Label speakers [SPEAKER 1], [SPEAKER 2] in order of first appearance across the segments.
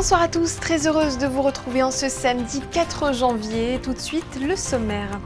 [SPEAKER 1] Bonsoir à tous, très heureuse de vous retrouver en ce samedi 4 janvier. Tout de suite, le sommaire.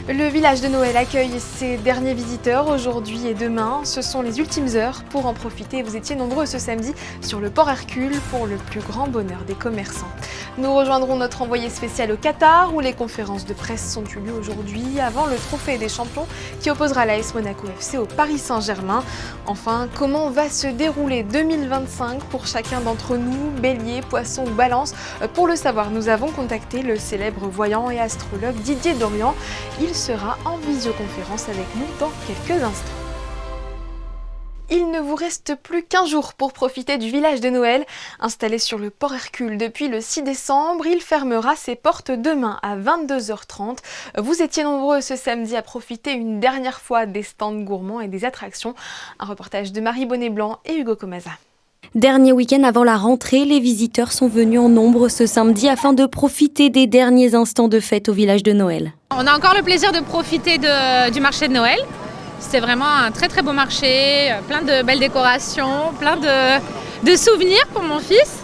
[SPEAKER 1] Le village de Noël accueille ses derniers visiteurs aujourd'hui et demain. Ce sont les ultimes heures pour en profiter. Vous étiez nombreux ce samedi sur le port Hercule pour le plus grand bonheur des commerçants. Nous rejoindrons notre envoyé spécial au Qatar où les conférences de presse sont eu lieu aujourd'hui avant le trophée des champions qui opposera l'AS Monaco FC au Paris Saint-Germain. Enfin, comment va se dérouler 2025 pour chacun d'entre nous, Bélier, Poisson ou Balance? Pour le savoir, nous avons contacté le célèbre voyant et astrologue Didier Dorian. Il sera en visioconférence avec nous dans quelques instants. Il ne vous reste plus qu'un jour pour profiter du village de Noël. Installé sur le port Hercule depuis le 6 décembre, il fermera ses portes demain à 22h30. Vous étiez nombreux ce samedi à profiter une dernière fois des stands gourmands et des attractions. Un reportage de Marie Bonnet-Blanc et Hugo Comaza.
[SPEAKER 2] Dernier week-end avant la rentrée, les visiteurs sont venus en nombre ce samedi afin de profiter des derniers instants de fête au village de Noël.
[SPEAKER 3] On a encore le plaisir de profiter du marché de Noël. C'était vraiment un très très beau marché, plein de belles décorations, plein de souvenirs pour mon fils.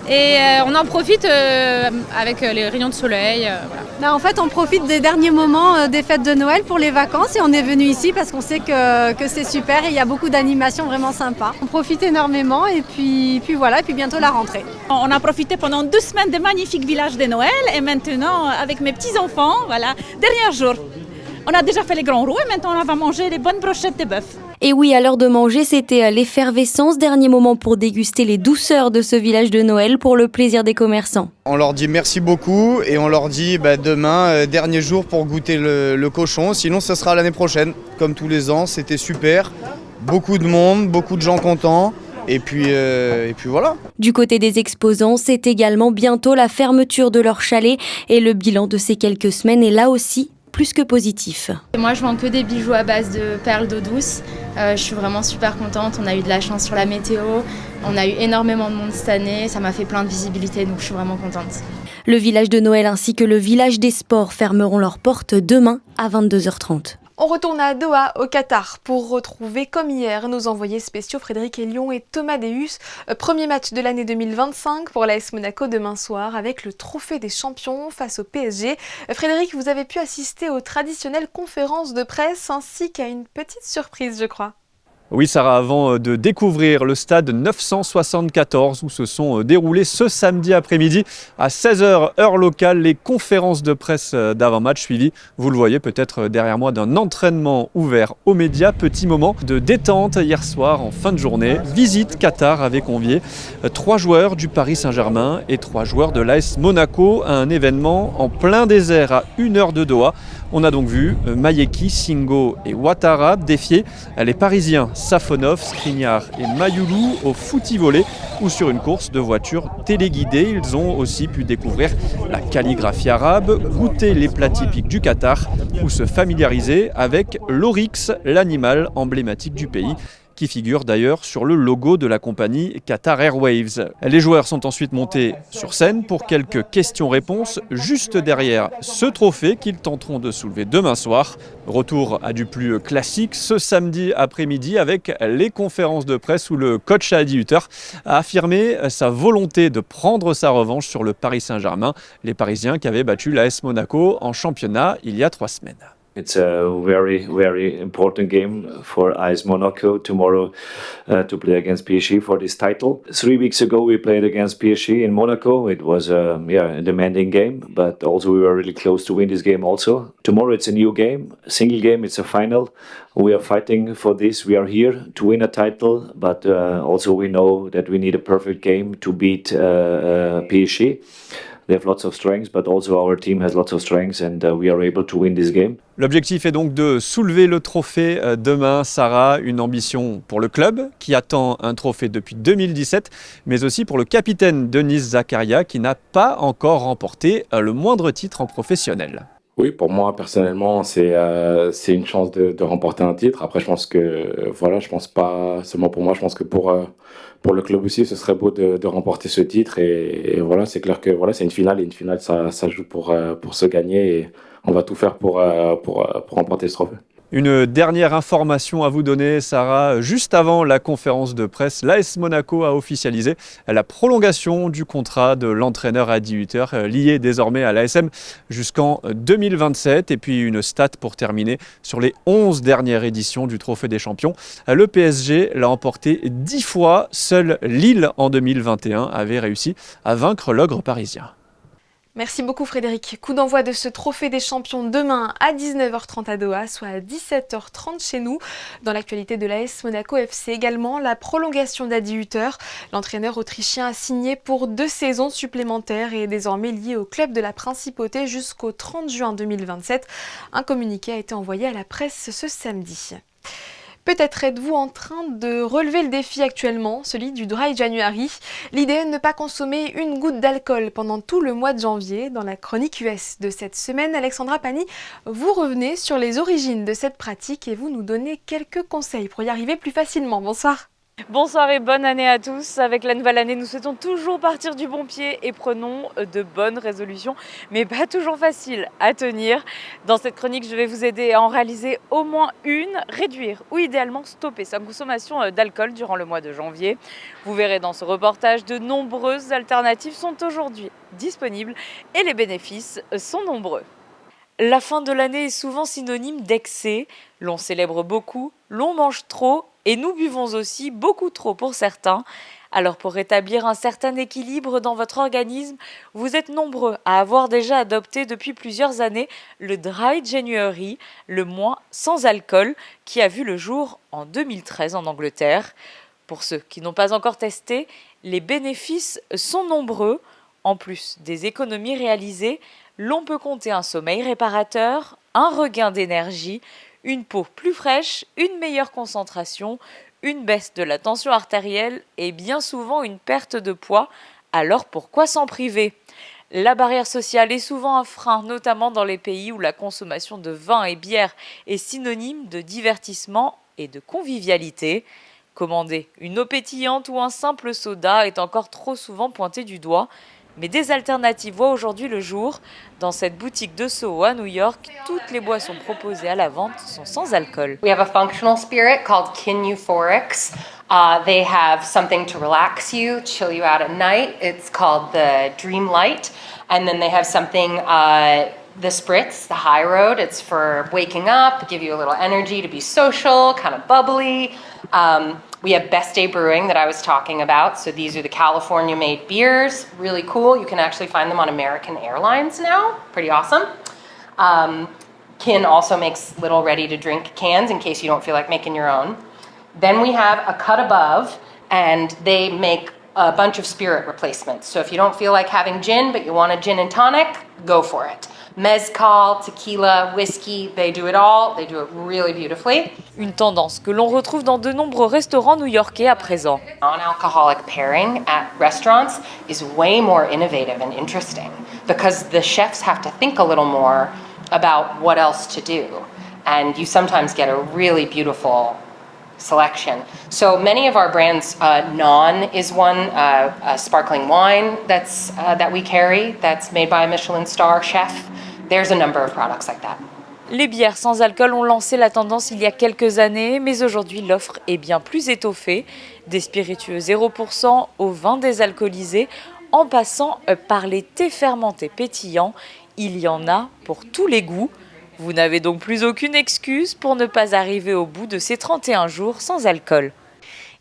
[SPEAKER 3] Et on en profite avec les rayons de soleil. Voilà.
[SPEAKER 4] En fait, on profite des derniers moments des fêtes de Noël pour les vacances et on est venu ici parce qu'on sait que c'est super et il y a beaucoup d'animations vraiment sympas. On profite énormément et puis voilà, et puis bientôt la rentrée.
[SPEAKER 5] On a profité pendant 2 semaines de magnifiques villages de Noël et maintenant avec mes petits-enfants, voilà, dernier jour. On a déjà fait les grands roues et maintenant on va manger les bonnes brochettes de bœuf.
[SPEAKER 2] Et oui, à l'heure de manger, c'était l'effervescence, dernier moment pour déguster les douceurs de ce village de Noël pour le plaisir des commerçants.
[SPEAKER 6] On leur dit merci beaucoup et on leur dit demain, dernier jour pour goûter le cochon, sinon ce sera l'année prochaine. Comme tous les ans, c'était super, beaucoup de monde, beaucoup de gens contents. Et puis voilà. Du
[SPEAKER 2] côté des exposants, c'est également bientôt la fermeture de leur chalet et le bilan de ces quelques semaines est là aussi plus que positif.
[SPEAKER 7] Moi je vends que des bijoux à base de perles d'eau douce. Je suis vraiment super contente, on a eu de la chance sur la météo, on a eu énormément de monde cette année, ça m'a fait plein de visibilité donc je suis vraiment contente.
[SPEAKER 2] Le village de Noël ainsi que le village des sports fermeront leurs portes demain à 22h30.
[SPEAKER 1] On retourne à Doha, au Qatar, pour retrouver, comme hier, nos envoyés spéciaux Frédéric Elion et Thomas Deus. Premier match de l'année 2025 pour l'AS Monaco demain soir avec le trophée des champions face au PSG. Frédéric, vous avez pu assister aux traditionnelles conférences de presse ainsi qu'à une petite surprise, je crois.
[SPEAKER 8] Oui Sarah, avant de découvrir le stade 974 où se sont déroulées ce samedi après-midi à 16h heure locale les conférences de presse d'avant-match suivies, vous le voyez peut-être derrière moi, d'un entraînement ouvert aux médias. Petit moment de détente hier soir en fin de journée. Visite Qatar avait convié 3 joueurs du Paris Saint-Germain et 3 joueurs de l'AS Monaco à un événement en plein désert à 1 heure de Doha. On a donc vu Mayeki, Singo et Ouattara défier les Parisiens Safonov, Skriniar et Mayoulou au footy-volley ou sur une course de voitures téléguidée. Ils ont aussi pu découvrir la calligraphie arabe, goûter les plats typiques du Qatar ou se familiariser avec l'oryx, l'animal emblématique du pays, qui figure d'ailleurs sur le logo de la compagnie Qatar Airways. Les joueurs sont ensuite montés sur scène pour quelques questions-réponses juste derrière ce trophée qu'ils tenteront de soulever demain soir. Retour à du plus classique ce samedi après-midi avec les conférences de presse où le coach Adi Hutter a affirmé sa volonté de prendre sa revanche sur le Paris Saint-Germain, les Parisiens qui avaient battu l'AS Monaco en championnat il y a 3 semaines.
[SPEAKER 9] It's a very, very important game for AS Monaco tomorrow to play against PSG for this title. 3 weeks ago we played against PSG in Monaco. It was a demanding game, but also we were really close to win this game also. Tomorrow it's a new game, a single game, it's a final. We are fighting for this. We are here to win a title, but also we know that we need a perfect game to beat PSG. They have lots of strengths, but also our team has lots of strengths and we are able to win this game.
[SPEAKER 8] L'objectif est donc de soulever le trophée demain, Sarah, une ambition pour le club qui attend un trophée depuis 2017, mais aussi pour le capitaine Denis Zakaria qui n'a pas encore remporté le moindre titre en professionnel.
[SPEAKER 10] Oui, pour moi personnellement, c'est une chance de remporter un titre. Après, je pense que je pense pas seulement pour moi, je pense que pour le club aussi, ce serait beau de remporter ce titre. Et voilà, c'est clair que c'est une finale et une finale, ça joue pour se gagner et on va tout faire pour remporter ce trophée.
[SPEAKER 8] Une dernière information à vous donner, Sarah. Juste avant la conférence de presse, l'AS Monaco a officialisé la prolongation du contrat de l'entraîneur Adi Hütter, lié désormais à l'ASM jusqu'en 2027. Et puis une stat pour terminer sur les 11 dernières éditions du Trophée des Champions. Le PSG l'a emporté 10 fois. Seul Lille en 2021 avait réussi à vaincre l'ogre parisien.
[SPEAKER 1] Merci beaucoup Frédéric. Coup d'envoi de ce Trophée des Champions demain à 19h30 à Doha, soit à 17h30 chez nous. Dans l'actualité de l'AS Monaco FC également, la prolongation d'Adi Hütter. L'entraîneur autrichien a signé pour 2 saisons supplémentaires et est désormais lié au club de la Principauté jusqu'au 30 juin 2027. Un communiqué a été envoyé à la presse ce samedi. Peut-être êtes-vous en train de relever le défi actuellement, celui du Dry January. L'idée, ne pas consommer une goutte d'alcool pendant tout le mois de janvier. Dans la chronique US de cette semaine, Alexandra Pani, vous revenez sur les origines de cette pratique et vous nous donnez quelques conseils pour y arriver plus facilement. Bonsoir.
[SPEAKER 11] Bonsoir et bonne année à tous. Avec la nouvelle année, nous souhaitons toujours partir du bon pied et prenons de bonnes résolutions, mais pas toujours faciles à tenir. Dans cette chronique, je vais vous aider à en réaliser au moins une, réduire ou idéalement stopper sa consommation d'alcool durant le mois de janvier. Vous verrez dans ce reportage, de nombreuses alternatives sont aujourd'hui disponibles et les bénéfices sont nombreux. La fin de l'année est souvent synonyme d'excès. L'on célèbre beaucoup, l'on mange trop et nous buvons aussi beaucoup trop pour certains. Alors pour rétablir un certain équilibre dans votre organisme, vous êtes nombreux à avoir déjà adopté depuis plusieurs années le Dry January, le mois sans alcool, qui a vu le jour en 2013 en Angleterre. Pour ceux qui n'ont pas encore testé, les bénéfices sont nombreux. En plus des économies réalisées, l'on peut compter un sommeil réparateur, un regain d'énergie, une peau plus fraîche, une meilleure concentration, une baisse de la tension artérielle et bien souvent une perte de poids. Alors pourquoi s'en priver ? La barrière sociale est souvent un frein, notamment dans les pays où la consommation de vin et bière est synonyme de divertissement et de convivialité. Commander une eau pétillante ou un simple soda est encore trop souvent pointé du doigt. Mais des alternatives voient aujourd'hui le jour. Dans cette boutique de Soho à New York, toutes les boissons proposées à la vente sont sans alcool.
[SPEAKER 12] We have a functional spirit called Kin Euphorics. They have something to relax you, chill you out at night. It's called the Dream Light. And then they have something, the Spritz, the High Road. It's for waking up, give you a little energy to be social, kind of bubbly. We have Best Day Brewing that I was talking about. So these are the California-made beers. Really cool. You can actually find them on American Airlines now. Pretty awesome. Kin also makes little ready-to-drink cans in case you don't feel like making your own. Then we have A Cut Above, and they make a bunch of spirit replacements. So if you don't feel like having gin, but you want a gin and tonic, go for it. Mezcal, tequila, whisky, they do it all. They do it really beautifully.
[SPEAKER 11] Une tendance que l'on retrouve dans de nombreux restaurants new-yorkais à présent.
[SPEAKER 12] Non-alcoholic pairing at restaurants is way more innovative and interesting because the chefs have to think a little more about what else to do. And you sometimes get a really beautiful selection. So many of our brands, Non is one, a sparkling wine that we carry, that's made by a Michelin star chef. There's a number of products like that.
[SPEAKER 11] Les bières sans alcool ont lancé la tendance il y a quelques années, mais aujourd'hui l'offre est bien plus étoffée. Des spiritueux 0% aux vins désalcoolisés, en passant par les thés fermentés pétillants, il y en a pour tous les goûts. Vous n'avez donc plus aucune excuse pour ne pas arriver au bout de ces 31 jours sans alcool.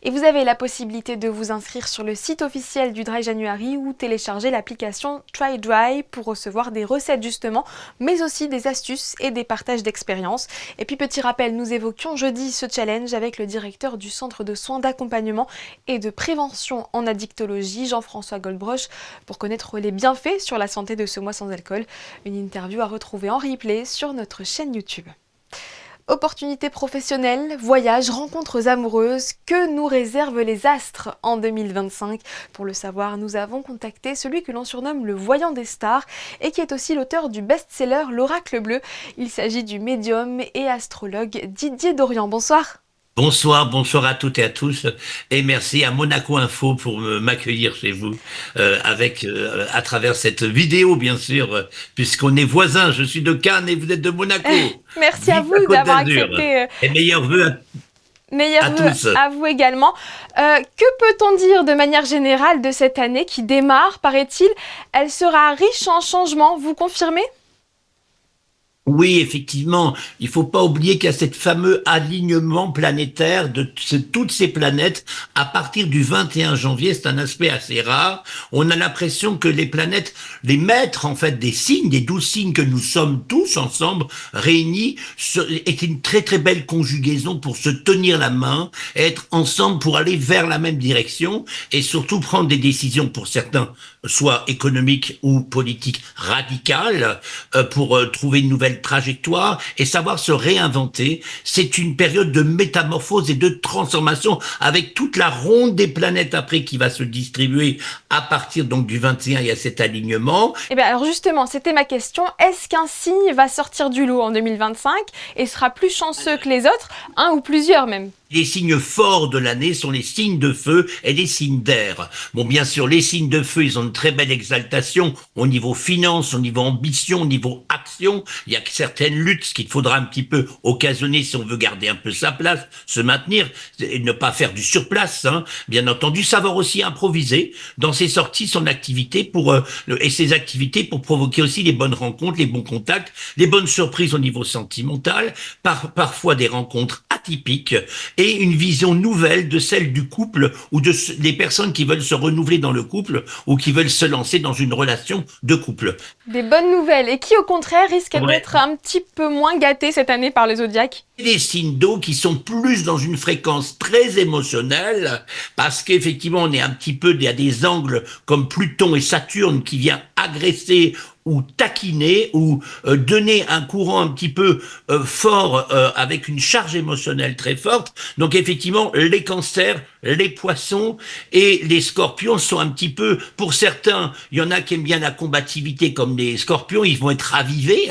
[SPEAKER 1] Et vous avez la possibilité de vous inscrire sur le site officiel du Dry January ou télécharger l'application Try Dry pour recevoir des recettes justement, mais aussi des astuces et des partages d'expériences. Et puis petit rappel, nous évoquions jeudi ce challenge avec le directeur du centre de soins d'accompagnement et de prévention en addictologie, Jean-François Goldbroch, pour connaître les bienfaits sur la santé de ce mois sans alcool. Une interview à retrouver en replay sur notre chaîne YouTube. Opportunités professionnelles, voyages, rencontres amoureuses, que nous réservent les astres en 2025 ? Pour le savoir, nous avons contacté celui que l'on surnomme le voyant des stars et qui est aussi l'auteur du best-seller L'Oracle Bleu. Il s'agit du médium et astrologue Didier Dorian. Bonsoir.
[SPEAKER 13] Bonsoir à toutes et à tous, et merci à Monaco Info pour m'accueillir chez vous à travers cette vidéo bien sûr, puisqu'on est voisins. Je suis de Cannes et vous êtes de Monaco.
[SPEAKER 1] Merci à
[SPEAKER 13] Vive la
[SPEAKER 1] vous
[SPEAKER 13] Côte
[SPEAKER 1] d'avoir
[SPEAKER 13] d'Azur.
[SPEAKER 1] accepté.
[SPEAKER 13] Et meilleurs vœux
[SPEAKER 1] Meilleurs
[SPEAKER 13] à
[SPEAKER 1] vœux
[SPEAKER 13] tous.
[SPEAKER 1] à vous également. Que peut-on dire de manière générale de cette année qui démarre, paraît-il? Elle sera riche en changements, vous confirmez?
[SPEAKER 13] Oui, effectivement, il faut pas oublier qu'il y a cette fameux alignement planétaire toutes ces planètes à partir du 21 janvier. C'est un aspect assez rare. On a l'impression que les planètes, les maîtres en fait des signes, des 12 signes que nous sommes tous ensemble réunis, est une très très belle conjugaison pour se tenir la main, être ensemble pour aller vers la même direction et surtout prendre des décisions pour certains, soit économiques ou politiques radicales, pour trouver une nouvelle trajectoire et savoir se réinventer. C'est une période de métamorphose et de transformation avec toute la ronde des planètes après qui va se distribuer à partir donc du 21. Il y a cet alignement.
[SPEAKER 1] Eh bien alors justement, c'était ma question. Est-ce qu'un signe va sortir du lot en 2025 et sera plus chanceux que les autres, un ou plusieurs même?
[SPEAKER 13] Les signes forts de l'année sont les signes de feu et les signes d'air. Bon, bien sûr, les signes de feu, ils ont une très belle exaltation au niveau finance, au niveau ambition, au niveau action. Il y a certaines luttes qu'il faudra un petit peu occasionner si on veut garder un peu sa place, se maintenir et ne pas faire du surplace. Bien entendu, savoir aussi improviser dans ses sorties, son activité et ses activités pour provoquer aussi les bonnes rencontres, les bons contacts, les bonnes surprises au niveau sentimental, parfois des rencontres atypiques et une vision nouvelle de celle du couple ou des personnes qui veulent se renouveler dans le couple ou qui veulent se lancer dans une relation de couple.
[SPEAKER 1] Des bonnes nouvelles et qui au contraire risquent d'être un petit peu moins gâtés cette année par le zodiaque?
[SPEAKER 13] Des signes d'eau qui sont plus dans une fréquence très émotionnelle parce qu'effectivement on est un petit peu, il y a des angles comme Pluton et Saturne qui vient agresser ou taquiner ou donner un courant un petit peu fort avec une charge émotionnelle très forte. Donc effectivement, les cancers, les poissons et les scorpions sont un petit peu, pour certains, il y en a qui aiment bien la combativité comme les scorpions, ils vont être ravivés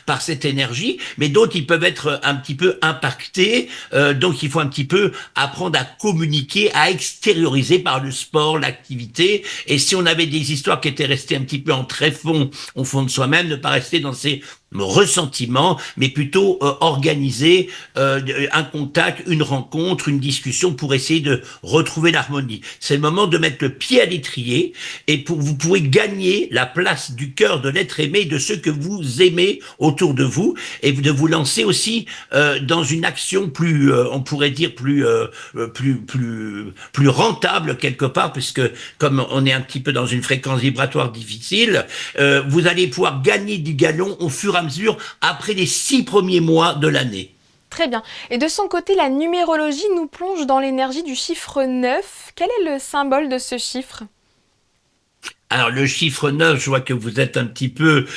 [SPEAKER 13] par cette énergie, mais d'autres, ils peuvent être un petit peu impactés, donc il faut un petit peu apprendre à communiquer, à extérioriser par le sport, l'activité, et si on avait des histoires qui étaient restées un petit peu en tréfonds au fond de soi-même, ne pas rester dans ces ressentiments, mais plutôt organiser un contact, une rencontre, une discussion pour essayer de retrouver l'harmonie. C'est le moment de mettre le pied à l'étrier et vous pouvez gagner la place du cœur de l'être aimé, de ceux que vous aimez autour de vous et de vous lancer aussi dans une action plus, on pourrait dire plus rentable quelque part, puisque comme on est un petit peu dans une fréquence vibratoire difficile, vous allez pouvoir gagner du galon au fur et à mesure après les 6 premiers mois de l'année.
[SPEAKER 1] Très bien. Et de son côté, la numérologie nous plonge dans l'énergie du chiffre 9. Quel est le symbole de ce chiffre ?
[SPEAKER 13] Alors le chiffre 9, je vois que vous êtes un petit peu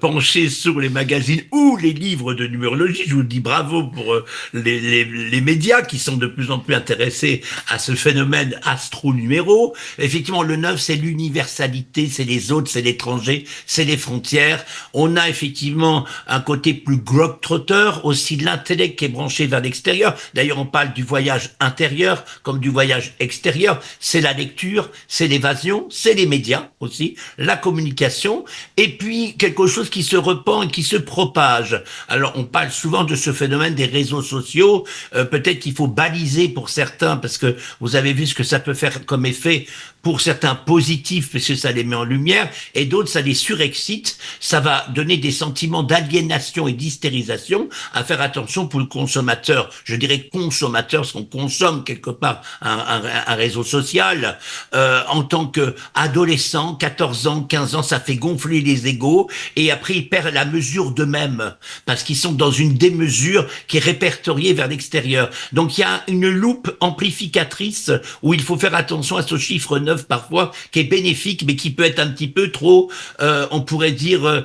[SPEAKER 13] penché sur les magazines ou les livres de numérologie. Je vous dis bravo pour les médias qui sont de plus en plus intéressés à ce phénomène astro-numéro. Effectivement, le 9, c'est l'universalité, c'est les autres, c'est l'étranger, c'est les frontières. On a effectivement un côté plus globe-trotter, aussi l'intellect qui est branché vers l'extérieur. D'ailleurs, on parle du voyage intérieur comme du voyage extérieur. C'est la lecture, c'est l'évasion, c'est les médias aussi, la communication, et puis quelque chose qui se repend et qui se propage. Alors on parle souvent de ce phénomène des réseaux sociaux, peut-être qu'il faut baliser pour certains, parce que vous avez vu ce que ça peut faire comme effet pour certains positifs, parce que ça les met en lumière, et d'autres ça les surexcite, ça va donner des sentiments d'aliénation et d'hystérisation, à faire attention pour le consommateur, je dirais consommateur, parce qu'on consomme quelque part un réseau social, en tant qu'adolescent, 14 ans, 15 ans, ça fait gonfler les égos et après ils perdent la mesure d'eux-mêmes parce qu'ils sont dans une démesure qui est répertoriée vers l'extérieur. Donc il y a une loupe amplificatrice où il faut faire attention à ce chiffre 9 parfois qui est bénéfique mais qui peut être un petit peu trop, on pourrait dire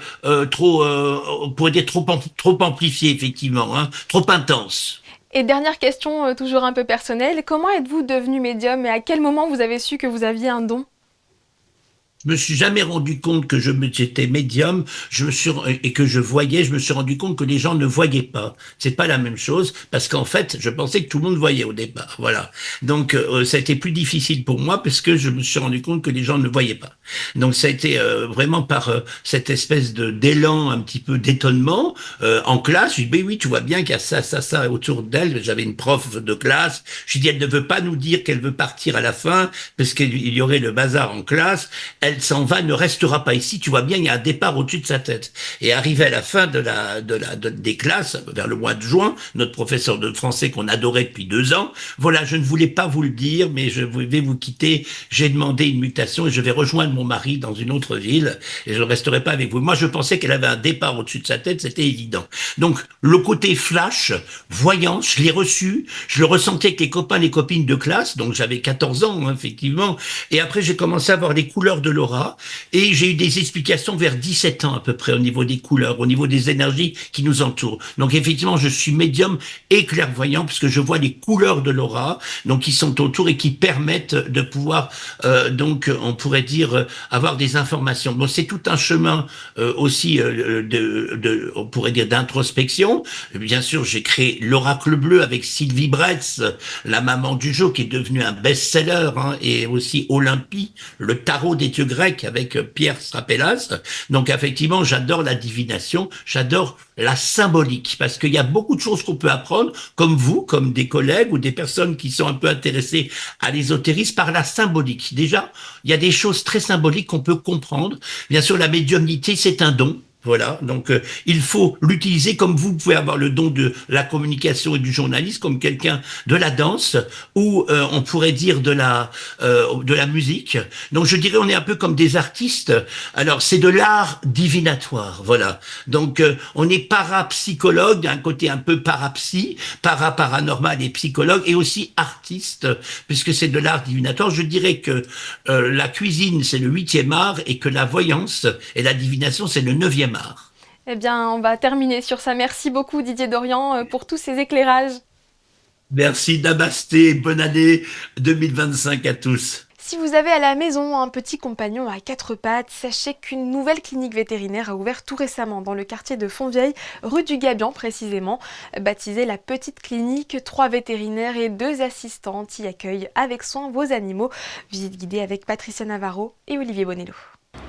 [SPEAKER 13] trop amplifié effectivement, trop intense.
[SPEAKER 1] Et dernière question, toujours un peu personnelle, comment êtes-vous devenu médium et à quel moment vous avez su que vous aviez un don ?
[SPEAKER 13] Je me suis jamais rendu compte que j'étais médium, et que je voyais, je me suis rendu compte que les gens ne voyaient pas. C'est pas la même chose, parce qu'en fait, je pensais que tout le monde voyait au départ, voilà. Donc, ça a été plus difficile pour moi, parce que je me suis rendu compte que les gens ne voyaient pas. Donc, ça a été vraiment par cette espèce d'élan, un petit peu d'étonnement, en classe. Je dis, ben oui, tu vois bien qu'il y a ça autour d'elle. J'avais une prof de classe. Je dis, elle ne veut pas nous dire qu'elle veut partir à la fin, parce qu'il y aurait le bazar en classe. Elle s'en va, ne restera pas ici. Tu vois bien, il y a un départ au-dessus de sa tête. Et arrivé à la fin des classes, vers le mois de juin, notre professeur de français qu'on adorait depuis 2 ans, voilà, je ne voulais pas vous le dire, mais je vais vous quitter. J'ai demandé une mutation et je vais rejoindre mon mari dans une autre ville et je ne resterai pas avec vous. Moi, je pensais qu'elle avait un départ au-dessus de sa tête, c'était évident. Donc, le côté flash, voyance, je l'ai reçu, je le ressentais avec les copains, les copines de classe, donc j'avais 14 ans, hein, effectivement, et après j'ai commencé à voir les couleurs de l'aura, et j'ai eu des explications vers 17 ans à peu près au niveau des couleurs, au niveau des énergies qui nous entourent. Donc effectivement, je suis médium et clairvoyant, parce que je vois les couleurs de l'aura, donc qui sont autour et qui permettent de pouvoir, donc on pourrait dire, avoir des informations. Bon, c'est tout un chemin aussi, on pourrait dire d'introspection. Bien sûr, j'ai créé l'Oracle Bleu avec Sylvie Bretz, la maman du jeu, qui est devenue un best-seller, hein, et aussi Olympie, le tarot des dieux grecs avec Pierre Strapellas. Donc effectivement, j'adore la divination, j'adore la symbolique, parce qu'il y a beaucoup de choses qu'on peut apprendre, comme vous, comme des collègues ou des personnes qui sont un peu intéressées à l'ésotérisme, par la symbolique. Déjà, il y a des choses très symboliques qu'on peut comprendre. Bien sûr, la médiumnité, c'est un don. Voilà, donc il faut l'utiliser comme vous pouvez avoir le don de la communication et du journalisme, comme quelqu'un de la danse, ou on pourrait dire de la musique. Donc je dirais on est un peu comme des artistes. Alors c'est de l'art divinatoire, voilà. Donc on est parapsychologue, un côté un peu parapsy, paranormal et psychologue, et aussi artiste, puisque c'est de l'art divinatoire. Je dirais que la cuisine c'est le 8e art, et que la voyance et la divination c'est le 9e art.
[SPEAKER 1] Eh bien, on va terminer sur ça. Merci beaucoup Didier Dorian pour tous ces éclairages.
[SPEAKER 13] Merci, namasté, bonne année 2025 à tous.
[SPEAKER 1] Si vous avez à la maison un petit compagnon à 4 pattes, sachez qu'une nouvelle clinique vétérinaire a ouvert tout récemment dans le quartier de Fontvieille, rue du Gabian précisément. Baptisée la Petite Clinique, 3 vétérinaires et 2 assistantes y accueillent avec soin vos animaux. Visite guidée avec Patricia Navarro et Olivier Bonello.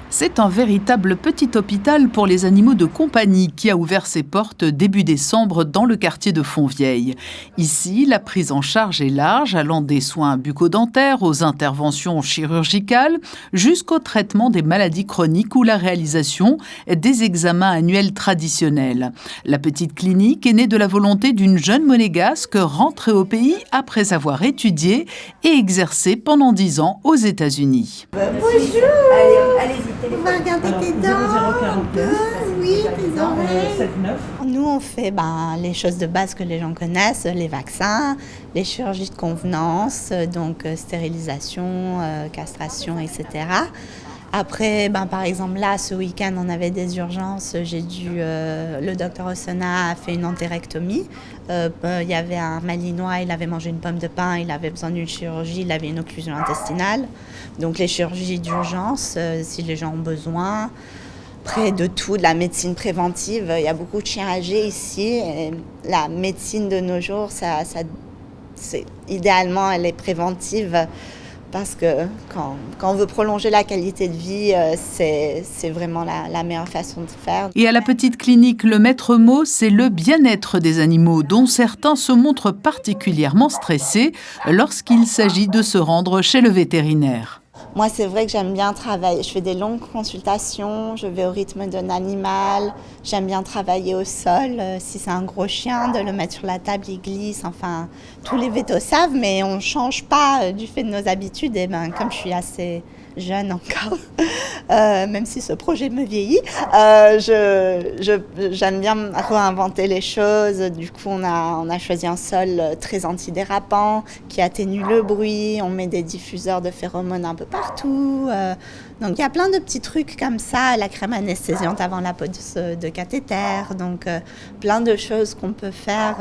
[SPEAKER 14] C'est un véritable petit hôpital pour les animaux de compagnie qui a ouvert ses portes début décembre dans le quartier de Fontvieille. Ici, la prise en charge est large, allant des soins bucco-dentaires aux interventions chirurgicales jusqu'au traitement des maladies chroniques ou la réalisation des examens annuels traditionnels. La petite clinique est née de la volonté d'une jeune monégasque rentrée au pays après avoir étudié et exercé pendant 10 ans aux États-Unis.
[SPEAKER 15] Bonjour. Allez-y. On va regarder tes dents. Oui, tes oreilles. Nous, on fait les choses de base que les gens connaissent, les vaccins, les chirurgies de convenance, donc stérilisation, castration, etc. Après, par exemple, là, ce week-end, on avait des urgences. Le docteur Ossena a fait une entérectomie. Il y avait un Malinois, il avait mangé une pomme de pain, il avait besoin d'une chirurgie, il avait une occlusion intestinale. Donc les chirurgies d'urgence, si les gens ont besoin. Après, de tout, de la médecine préventive. Il y a beaucoup de chiens âgés ici. Et la médecine de nos jours, idéalement, elle est préventive. Parce que quand on veut prolonger la qualité de vie, c'est vraiment la meilleure façon de faire.
[SPEAKER 14] Et à la petite clinique, le maître mot, c'est le bien-être des animaux, dont certains se montrent particulièrement stressés lorsqu'il s'agit de se rendre chez le vétérinaire.
[SPEAKER 15] Moi, c'est vrai que j'aime bien travailler. Je fais des longues consultations, je vais au rythme d'un animal. J'aime bien travailler au sol. Si c'est un gros chien, de le mettre sur la table, il glisse. Enfin, tous les vétos savent, mais on ne change pas du fait de nos habitudes. Et comme je suis assez jeune encore, même si ce projet me vieillit, j'aime bien réinventer les choses. Du coup, on a choisi un sol très antidérapant qui atténue le bruit. On met des diffuseurs de phéromones un peu partout. Donc, il y a plein de petits trucs comme ça. La crème anesthésiante avant la pose de cathéter. Donc, plein de choses qu'on peut faire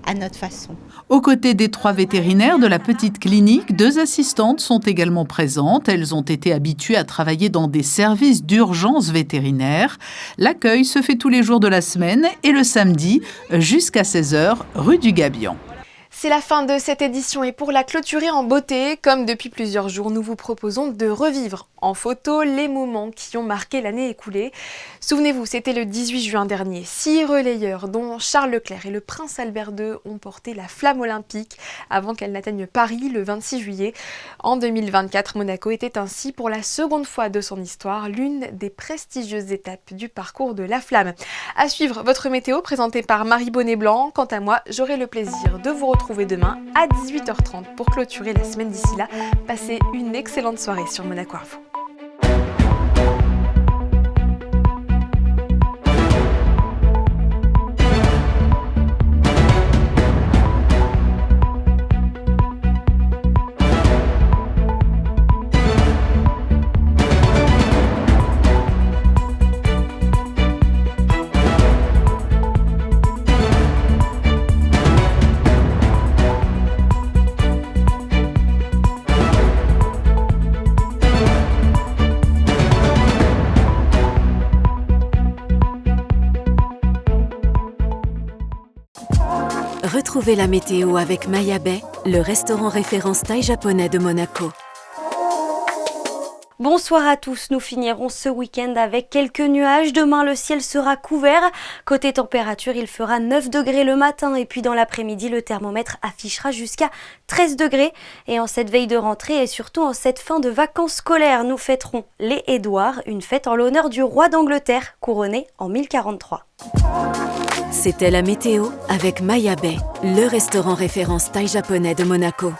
[SPEAKER 15] à notre façon.
[SPEAKER 14] Aux côtés des 3 vétérinaires de la petite clinique, 2 assistantes sont également présentes. Elles ont été habitués à travailler dans des services d'urgence vétérinaire. L'accueil se fait tous les jours de la semaine et le samedi jusqu'à 16h, rue du Gabion.
[SPEAKER 1] C'est la fin de cette édition et pour la clôturer en beauté, comme depuis plusieurs jours, nous vous proposons de revivre en photo les moments qui ont marqué l'année écoulée. Souvenez-vous, c'était le 18 juin dernier. 6 relayeurs, dont Charles Leclerc et le prince Albert II, ont porté la flamme olympique avant qu'elle n'atteigne Paris le 26 juillet. En 2024, Monaco était ainsi, pour la seconde fois de son histoire, l'une des prestigieuses étapes du parcours de la flamme. À suivre votre météo présentée par Marie Bonnet-Blanc. Quant à moi, j'aurai le plaisir de vous retrouver demain à 18h30 pour clôturer la semaine d'ici là. Passez une excellente soirée sur Monaco Info.
[SPEAKER 16] Retrouvez la météo avec Maya Bay, le restaurant référence thaï japonais de Monaco.
[SPEAKER 2] Bonsoir à tous, nous finirons ce week-end avec quelques nuages. Demain, le ciel sera couvert. Côté température, il fera 9 degrés le matin et puis dans l'après-midi, le thermomètre affichera jusqu'à 13 degrés. Et en cette veille de rentrée et surtout en cette fin de vacances scolaires, nous fêterons les Édouards, une fête en l'honneur du roi d'Angleterre, couronné en 1043.
[SPEAKER 16] C'était la météo avec Maya Bay, le restaurant référence thaï japonais de Monaco.